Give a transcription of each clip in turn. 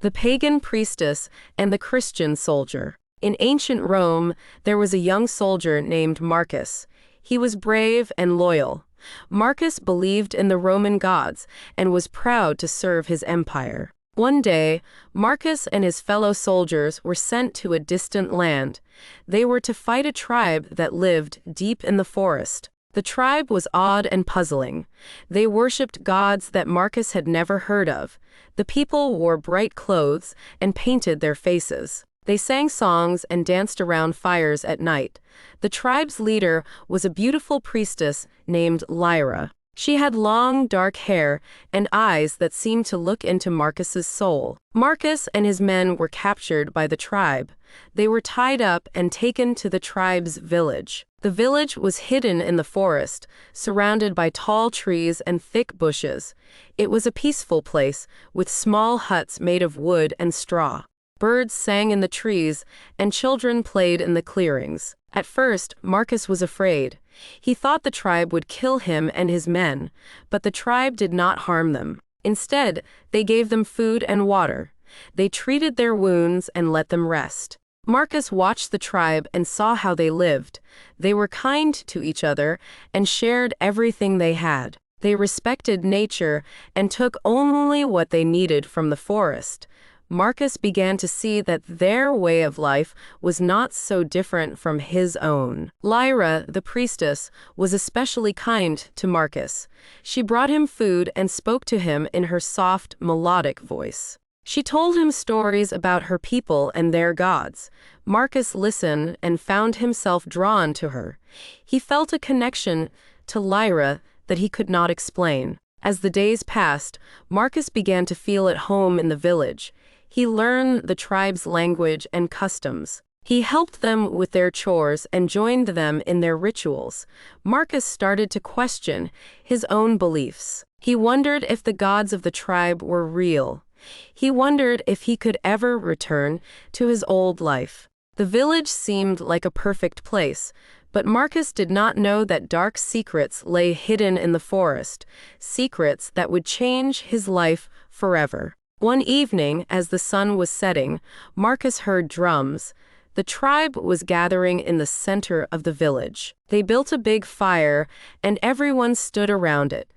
The Pagan Priestess and the Christian Soldier. In ancient Rome, there was a young soldier named Marcus. He was brave and loyal. Marcus believed in the Roman gods and was proud to serve his empire. One day, Marcus and his fellow soldiers were sent to a distant land. They were to fight a tribe that lived deep in the forest. The tribe was odd and puzzling. They worshipped gods that Marcus had never heard of. The people wore bright clothes and painted their faces. They sang songs and danced around fires at night. The tribe's leader was a beautiful priestess named Lyra. She had long, dark hair and eyes that seemed to look into Marcus's soul. Marcus and his men were captured by the tribe. They were tied up and taken to the tribe's village. The village was hidden in the forest, surrounded by tall trees and thick bushes. It was a peaceful place, with small huts made of wood and straw. Birds sang in the trees, and children played in the clearings. At first, Marcus was afraid. He thought the tribe would kill him and his men, but the tribe did not harm them. Instead, they gave them food and water. They treated their wounds and let them rest. Marcus watched the tribe and saw how they lived. They were kind to each other and shared everything they had. They respected nature and took only what they needed from the forest. Marcus began to see that their way of life was not so different from his own. Lyra, the priestess, was especially kind to Marcus. She brought him food and spoke to him in her soft, melodic voice. She told him stories about her people and their gods. Marcus listened and found himself drawn to her. He felt a connection to Lyra that he could not explain. As the days passed, Marcus began to feel at home in the village. He learned the tribe's language and customs. He helped them with their chores and joined them in their rituals. Marcus started to question his own beliefs. He wondered if the gods of the tribe were real. He wondered if he could ever return to his old life. The village seemed like a perfect place, but Marcus did not know that dark secrets lay hidden in the forest, secrets that would change his life forever. One evening, as the sun was setting, Marcus heard drums. The tribe was gathering in the center of the village. They built a big fire, and everyone stood around it.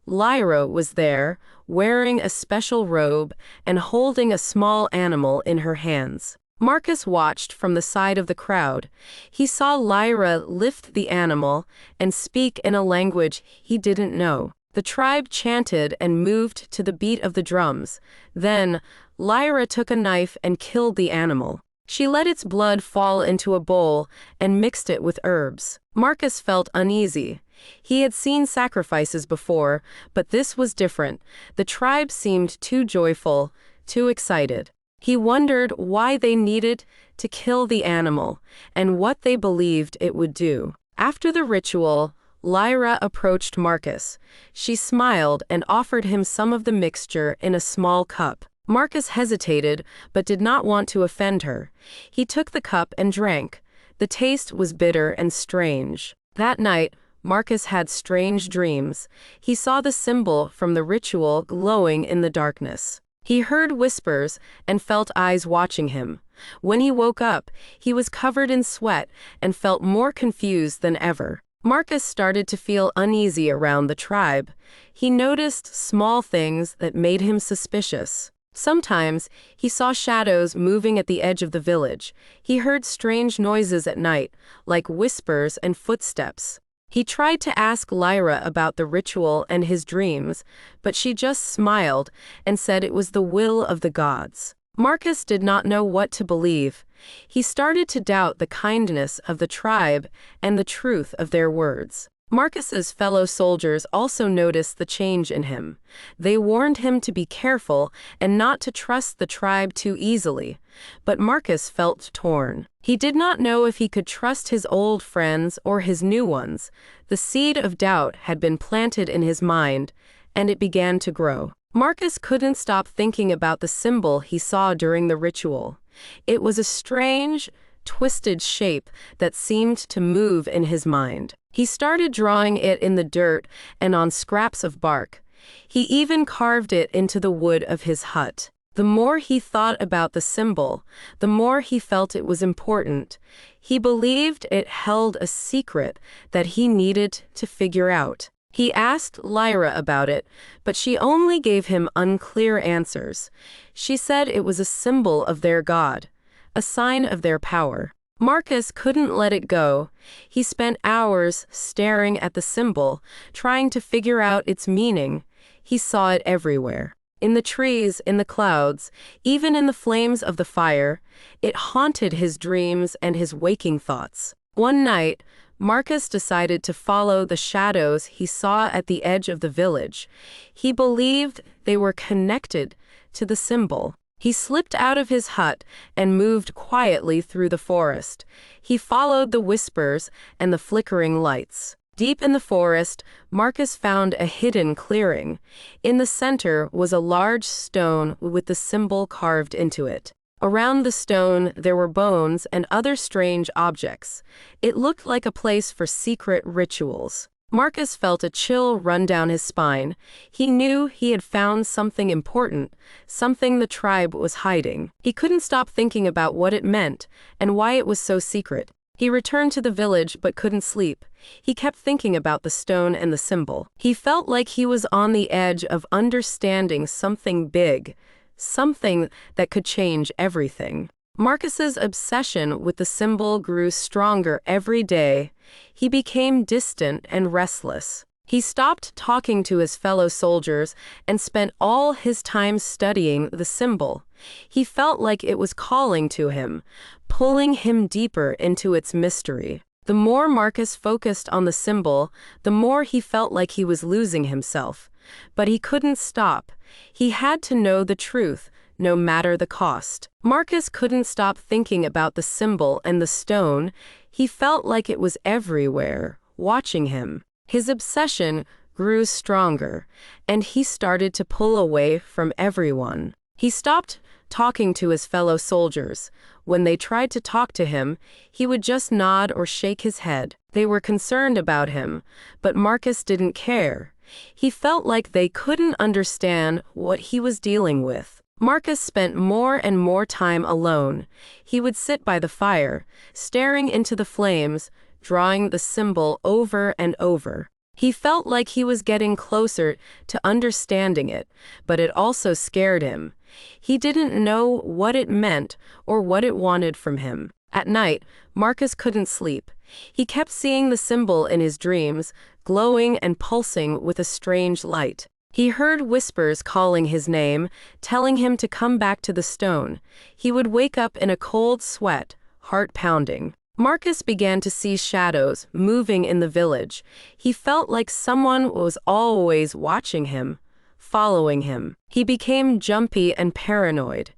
Lyra was there, wearing a special robe and holding a small animal in her hands. Marcus watched from the side of the crowd. He saw Lyra lift the animal and speak in a language he didn't know. The tribe chanted and moved to the beat of the drums. Then, Lyra took a knife and killed the animal. She let its blood fall into a bowl and mixed it with herbs. Marcus felt uneasy. He had seen sacrifices before, but this was different. The tribe seemed too joyful, too excited. He wondered why they needed to kill the animal and what they believed it would do. After the ritual, Lyra approached Marcus. She smiled and offered him some of the mixture in a small cup. Marcus hesitated, but did not want to offend her. He took the cup and drank. The taste was bitter and strange. That night, Marcus had strange dreams. He saw the symbol from the ritual glowing in the darkness. He heard whispers and felt eyes watching him. When he woke up, he was covered in sweat and felt more confused than ever. Marcus started to feel uneasy around the tribe. He noticed small things that made him suspicious. Sometimes, he saw shadows moving at the edge of the village. He heard strange noises at night, like whispers and footsteps. He tried to ask Lyra about the ritual and his dreams, but she just smiled and said it was the will of the gods. Marcus did not know what to believe. He started to doubt the kindness of the tribe and the truth of their words. Marcus's fellow soldiers also noticed the change in him. They warned him to be careful and not to trust the tribe too easily. But Marcus felt torn. He did not know if he could trust his old friends or his new ones. The seed of doubt had been planted in his mind, and it began to grow. Marcus couldn't stop thinking about the symbol he saw during the ritual. It was a strange, twisted shape that seemed to move in his mind. He started drawing it in the dirt and on scraps of bark. He even carved it into the wood of his hut. The more he thought about the symbol, the more he felt it was important. He believed it held a secret that he needed to figure out. He asked Lyra about it, but she only gave him unclear answers. She said it was a symbol of their god, a sign of their power. Marcus couldn't let it go. He spent hours staring at the symbol, trying to figure out its meaning. He saw it everywhere. In the trees, in the clouds, even in the flames of the fire. It haunted his dreams and his waking thoughts. One night, Marcus decided to follow the shadows he saw at the edge of the village. He believed they were connected to the symbol. He slipped out of his hut and moved quietly through the forest. He followed the whispers and the flickering lights. Deep in the forest, Marcus found a hidden clearing. In the center was a large stone with the symbol carved into it. Around the stone there were bones and other strange objects. It looked like a place for secret rituals. Marcus felt a chill run down his spine. He knew he had found something important, something the tribe was hiding. He couldn't stop thinking about what it meant and why it was so secret. He returned to the village but couldn't sleep. He kept thinking about the stone and the symbol. He felt like he was on the edge of understanding something big, something that could change everything. Marcus's obsession with the symbol grew stronger every day. He became distant and restless. He stopped talking to his fellow soldiers and spent all his time studying the symbol. He felt like it was calling to him, pulling him deeper into its mystery. The more Marcus focused on the symbol, the more he felt like he was losing himself. But he couldn't stop. He had to know the truth, no matter the cost. Marcus couldn't stop thinking about the symbol and the stone. He felt like it was everywhere, watching him. His obsession grew stronger, and he started to pull away from everyone. He stopped talking to his fellow soldiers. When they tried to talk to him, he would just nod or shake his head. They were concerned about him, but Marcus didn't care. He felt like they couldn't understand what he was dealing with. Marcus spent more and more time alone. He would sit by the fire, staring into the flames, drawing the symbol over and over. He felt like he was getting closer to understanding it, but it also scared him. He didn't know what it meant or what it wanted from him. At night, Marcus couldn't sleep. He kept seeing the symbol in his dreams, glowing and pulsing with a strange light. He heard whispers calling his name, telling him to come back to the stone. He would wake up in a cold sweat, heart pounding. Marcus began to see shadows moving in the village. He felt like someone was always watching him, following him. He became jumpy and paranoid.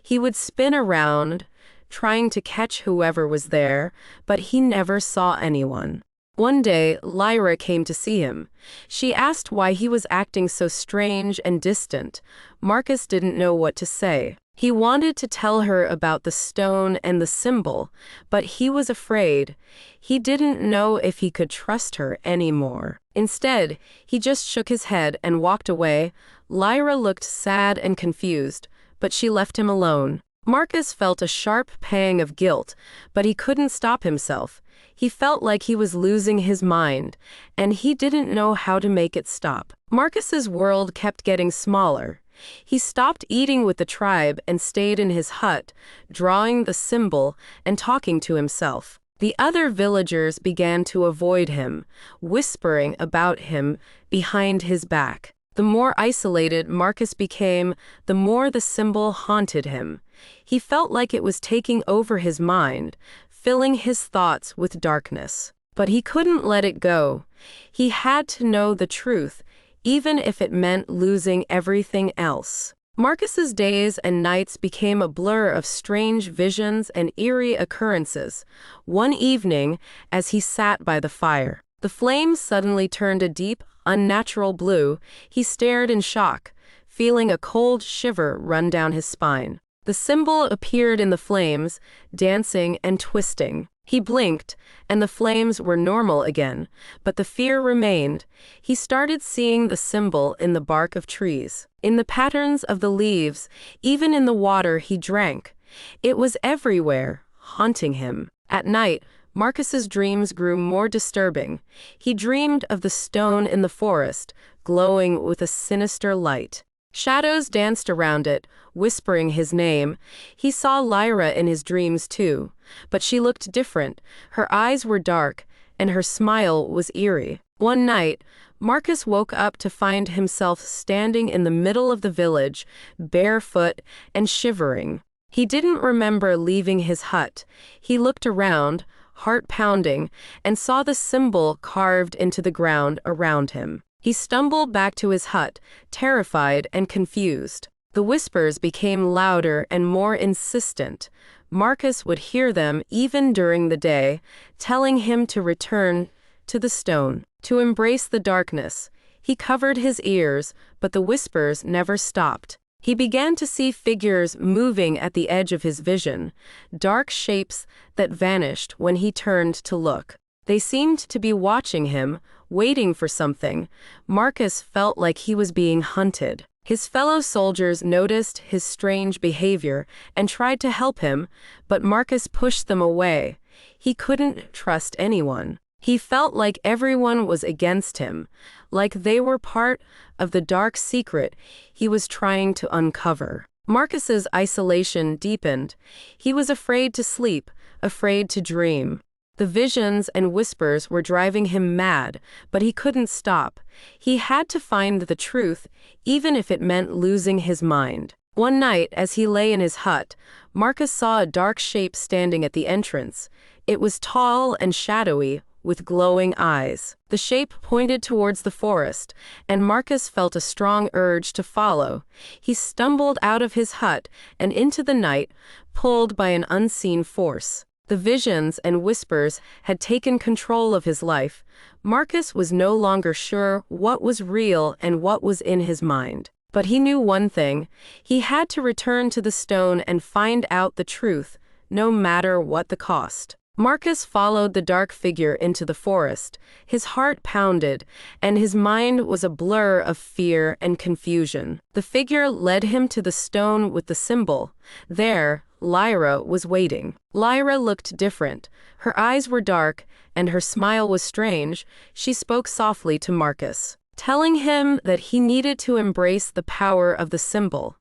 He would spin around, trying to catch whoever was there, but he never saw anyone. One day, Lyra came to see him. She asked why he was acting so strange and distant. Marcus didn't know what to say. He wanted to tell her about the stone and the symbol, but he was afraid. He didn't know if he could trust her anymore. Instead, he just shook his head and walked away. Lyra looked sad and confused, but she left him alone. Marcus felt a sharp pang of guilt, but he couldn't stop himself. He felt like he was losing his mind, and he didn't know how to make it stop. Marcus's world kept getting smaller. He stopped eating with the tribe and stayed in his hut, drawing the symbol and talking to himself. The other villagers began to avoid him, whispering about him behind his back. The more isolated Marcus became, the more the symbol haunted him. He felt like it was taking over his mind, filling his thoughts with darkness. But he couldn't let it go. He had to know the truth, even if it meant losing everything else. Marcus's days and nights became a blur of strange visions and eerie occurrences. One evening, as he sat by the fire, the flames suddenly turned a deep, unnatural blue. He stared in shock, feeling a cold shiver run down his spine. The symbol appeared in the flames, dancing and twisting. He blinked, and the flames were normal again, but the fear remained. He started seeing the symbol in the bark of trees, in the patterns of the leaves, even in the water he drank. It was everywhere, haunting him. At night, Marcus's dreams grew more disturbing. He dreamed of the stone in the forest, glowing with a sinister light. Shadows danced around it, whispering his name. He saw Lyra in his dreams too, but she looked different. Her eyes were dark, and her smile was eerie. One night, Marcus woke up to find himself standing in the middle of the village, barefoot and shivering. He didn't remember leaving his hut. He looked around, heart pounding, and saw the symbol carved into the ground around him. He stumbled back to his hut, terrified and confused. The whispers became louder and more insistent. Marcus would hear them even during the day, telling him to return to the stone, to embrace the darkness. He covered his ears, but the whispers never stopped. He began to see figures moving at the edge of his vision, dark shapes that vanished when he turned to look. They seemed to be watching him, waiting for something. Marcus felt like he was being hunted. His fellow soldiers noticed his strange behavior and tried to help him, but Marcus pushed them away. He couldn't trust anyone. He felt like everyone was against him, like they were part of the dark secret he was trying to uncover. Marcus's isolation deepened. He was afraid to sleep, afraid to dream. The visions and whispers were driving him mad, but he couldn't stop. He had to find the truth, even if it meant losing his mind. One night, as he lay in his hut, Marcus saw a dark shape standing at the entrance. It was tall and shadowy, with glowing eyes. The shape pointed towards the forest, and Marcus felt a strong urge to follow. He stumbled out of his hut and into the night, pulled by an unseen force. The visions and whispers had taken control of his life. Marcus was no longer sure what was real and what was in his mind. But he knew one thing. He had to return to the stone and find out the truth, no matter what the cost. Marcus followed the dark figure into the forest. His heart pounded, and his mind was a blur of fear and confusion. The figure led him to the stone with the symbol. There, Lyra was waiting. Lyra looked different. Her eyes were dark, and her smile was strange. She spoke softly to Marcus, telling him that he needed to embrace the power of the symbol.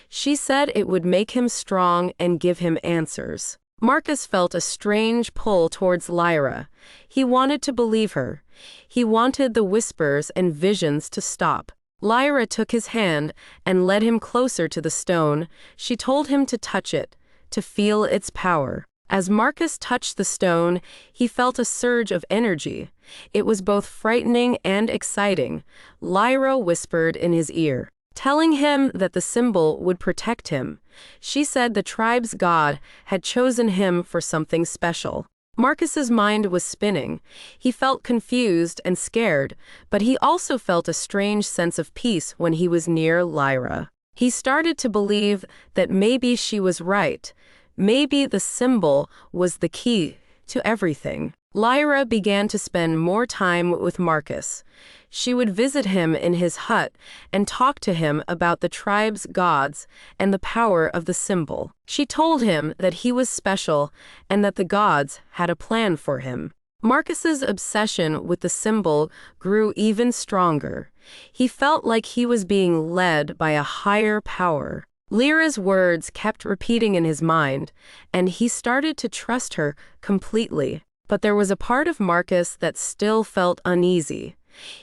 She said it would make him strong and give him answers. Marcus felt a strange pull towards Lyra. He wanted to believe her. He wanted the whispers and visions to stop. Lyra took his hand and led him closer to the stone. She told him to touch it, to feel its power. As Marcus touched the stone, he felt a surge of energy. It was both frightening and exciting. Lyra whispered in his ear, telling him that the symbol would protect him. She said the tribe's god had chosen him for something special. Marcus's mind was spinning. He felt confused and scared, but he also felt a strange sense of peace when he was near Lyra. He started to believe that maybe she was right. Maybe the symbol was the key to everything. Lyra began to spend more time with Marcus. She would visit him in his hut and talk to him about the tribe's gods and the power of the symbol. She told him that he was special and that the gods had a plan for him. Marcus's obsession with the symbol grew even stronger. He felt like he was being led by a higher power. Lyra's words kept repeating in his mind, and he started to trust her completely. But there was a part of Marcus that still felt uneasy.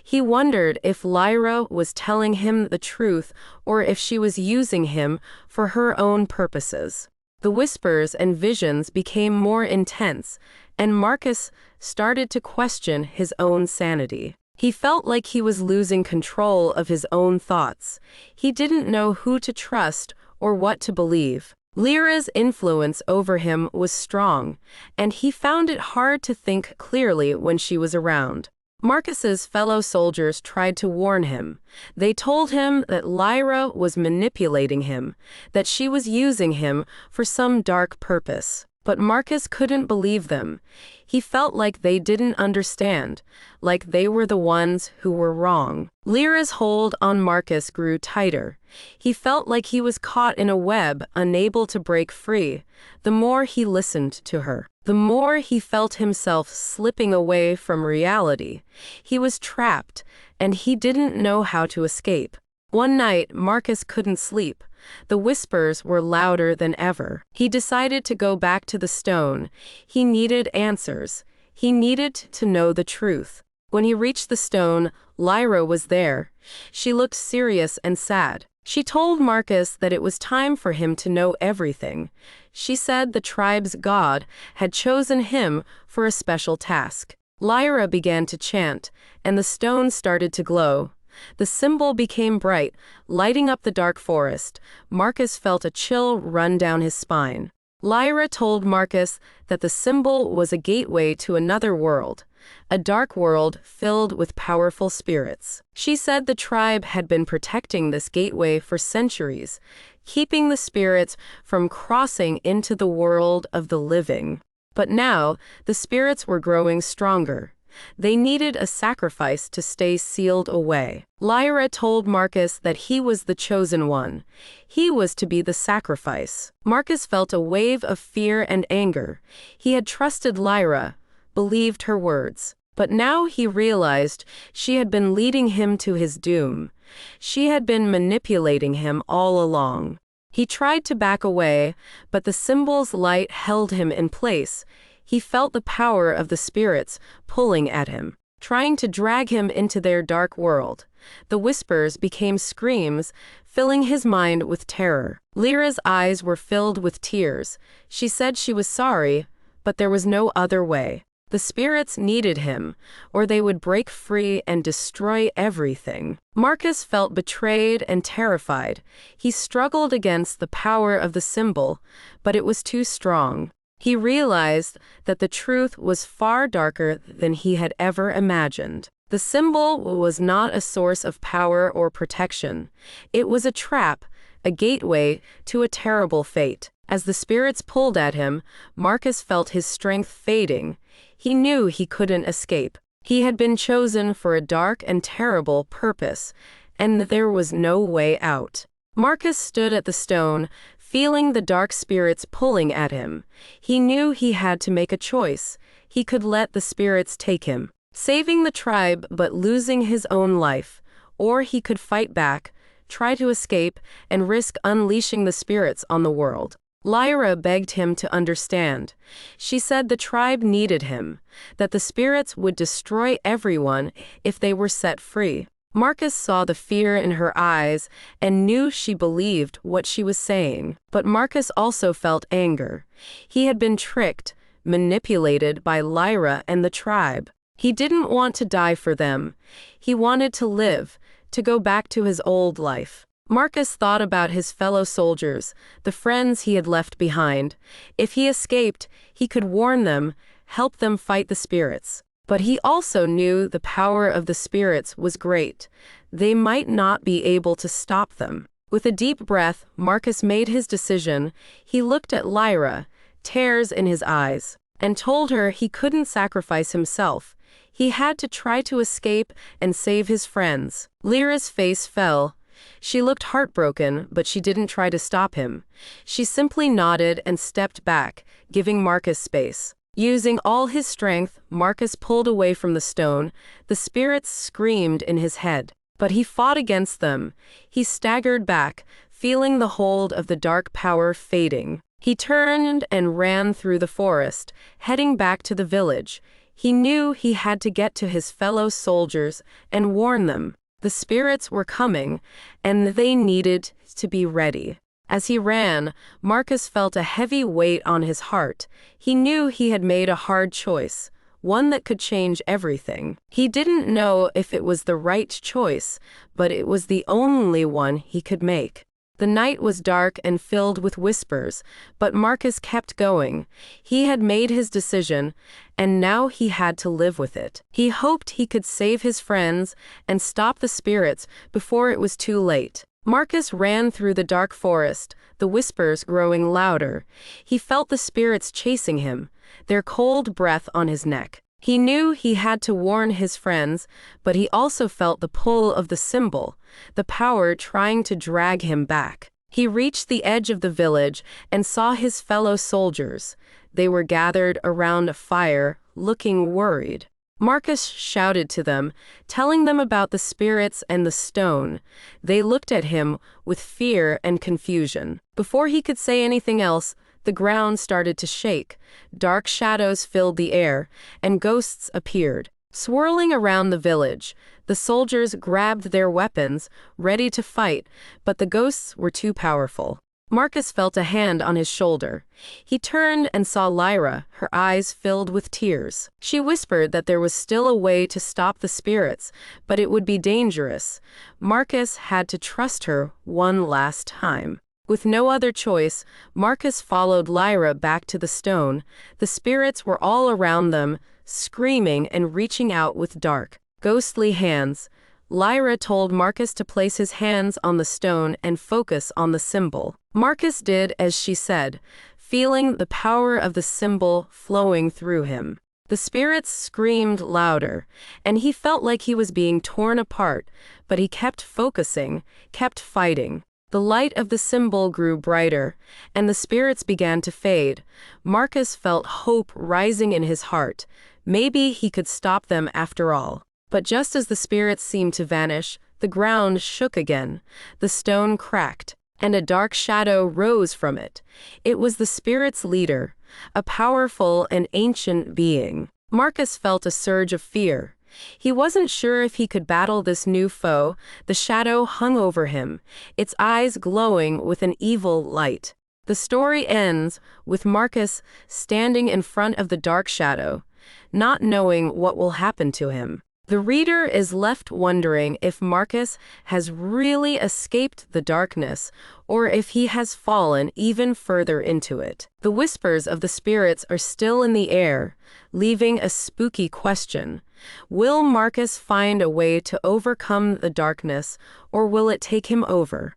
He wondered if Lyra was telling him the truth or if she was using him for her own purposes. The whispers and visions became more intense, and Marcus started to question his own sanity. He felt like he was losing control of his own thoughts. He didn't know who to trust or what to believe. Lyra's influence over him was strong, and he found it hard to think clearly when she was around. Marcus's fellow soldiers tried to warn him. They told him that Lyra was manipulating him, that she was using him for some dark purpose. But Marcus couldn't believe them. He felt like they didn't understand, like they were the ones who were wrong. Lyra's hold on Marcus grew tighter. He felt like he was caught in a web, unable to break free. The more he listened to her, the more he felt himself slipping away from reality. He was trapped, and he didn't know how to escape. One night, Marcus couldn't sleep. The whispers were louder than ever. He decided to go back to the stone. He needed answers. He needed to know the truth. When he reached the stone, Lyra was there. She looked serious and sad. She told Marcus that it was time for him to know everything. She said the tribe's god had chosen him for a special task. Lyra began to chant, and the stone started to glow. The symbol became bright, lighting up the dark forest. Marcus felt a chill run down his spine. Lyra told Marcus that the symbol was a gateway to another world, a dark world filled with powerful spirits. She said the tribe had been protecting this gateway for centuries, keeping the spirits from crossing into the world of the living. But now, the spirits were growing stronger. They needed a sacrifice to stay sealed away. Lyra told Marcus that he was the chosen one. He was to be the sacrifice. Marcus felt a wave of fear and anger. He had trusted Lyra, believed her words. But now he realized she had been leading him to his doom. She had been manipulating him all along. He tried to back away, but the symbol's light held him in place. He felt the power of the spirits pulling at him, trying to drag him into their dark world. The whispers became screams, filling his mind with terror. Lyra's eyes were filled with tears. She said she was sorry, but there was no other way. The spirits needed him, or they would break free and destroy everything. Marcus felt betrayed and terrified. He struggled against the power of the symbol, but it was too strong. He realized that the truth was far darker than he had ever imagined. The symbol was not a source of power or protection. It was a trap, a gateway to a terrible fate. As the spirits pulled at him, Marcus felt his strength fading. He knew he couldn't escape. He had been chosen for a dark and terrible purpose, and there was no way out. Marcus stood at the stone, feeling the dark spirits pulling at him. He knew he had to make a choice. He could let the spirits take him, saving the tribe but losing his own life. Or he could fight back, try to escape, and risk unleashing the spirits on the world. Lyra begged him to understand. She said the tribe needed him, that the spirits would destroy everyone if they were set free. Marcus saw the fear in her eyes and knew she believed what she was saying. But Marcus also felt anger. He had been tricked, manipulated by Lyra and the tribe. He didn't want to die for them. He wanted to live, to go back to his old life. Marcus thought about his fellow soldiers, the friends he had left behind. If he escaped, he could warn them, help them fight the spirits. But he also knew the power of the spirits was great. They might not be able to stop them. With a deep breath, Marcus made his decision. He looked at Lyra, tears in his eyes, and told her he couldn't sacrifice himself. He had to try to escape and save his friends. Lyra's face fell. She looked heartbroken, but she didn't try to stop him. She simply nodded and stepped back, giving Marcus space. Using all his strength, Marcus pulled away from the stone. The spirits screamed in his head, but he fought against them. He staggered back, feeling the hold of the dark power fading. He turned and ran through the forest, heading back to the village. He knew he had to get to his fellow soldiers and warn them. The spirits were coming, and they needed to be ready. As he ran, Marcus felt a heavy weight on his heart. He knew he had made a hard choice, one that could change everything. He didn't know if it was the right choice, but it was the only one he could make. The night was dark and filled with whispers, but Marcus kept going. He had made his decision, and now he had to live with it. He hoped he could save his friends and stop the spirits before it was too late. Marcus ran through the dark forest, the whispers growing louder. He felt the spirits chasing him, their cold breath on his neck. He knew he had to warn his friends, but he also felt the pull of the symbol, the power trying to drag him back. He reached the edge of the village and saw his fellow soldiers. They were gathered around a fire, looking worried. Marcus shouted to them, telling them about the spirits and the stone. They looked at him with fear and confusion. Before he could say anything else, the ground started to shake. Dark shadows filled the air, and ghosts appeared. Swirling around the village, the soldiers grabbed their weapons, ready to fight, but the ghosts were too powerful. Marcus felt a hand on his shoulder. He turned and saw Lyra, her eyes filled with tears. She whispered that there was still a way to stop the spirits, but it would be dangerous. Marcus had to trust her one last time. With no other choice, Marcus followed Lyra back to the stone. The spirits were all around them, screaming and reaching out with dark, ghostly hands. Lyra told Marcus to place his hands on the stone and focus on the symbol. Marcus did as she said, feeling the power of the symbol flowing through him. The spirits screamed louder, and he felt like he was being torn apart, but he kept focusing, kept fighting. The light of the symbol grew brighter, and the spirits began to fade. Marcus felt hope rising in his heart. Maybe he could stop them after all. But just as the spirits seemed to vanish, the ground shook again. The stone cracked, and a dark shadow rose from it. It was the spirit's leader, a powerful and ancient being. Marcus felt a surge of fear. He wasn't sure if he could battle this new foe. The shadow hung over him, its eyes glowing with an evil light. The story ends with Marcus standing in front of the dark shadow, not knowing what will happen to him. The reader is left wondering if Marcus has really escaped the darkness, or if he has fallen even further into it. The whispers of the spirits are still in the air, leaving a spooky question. Will Marcus find a way to overcome the darkness, or will it take him over?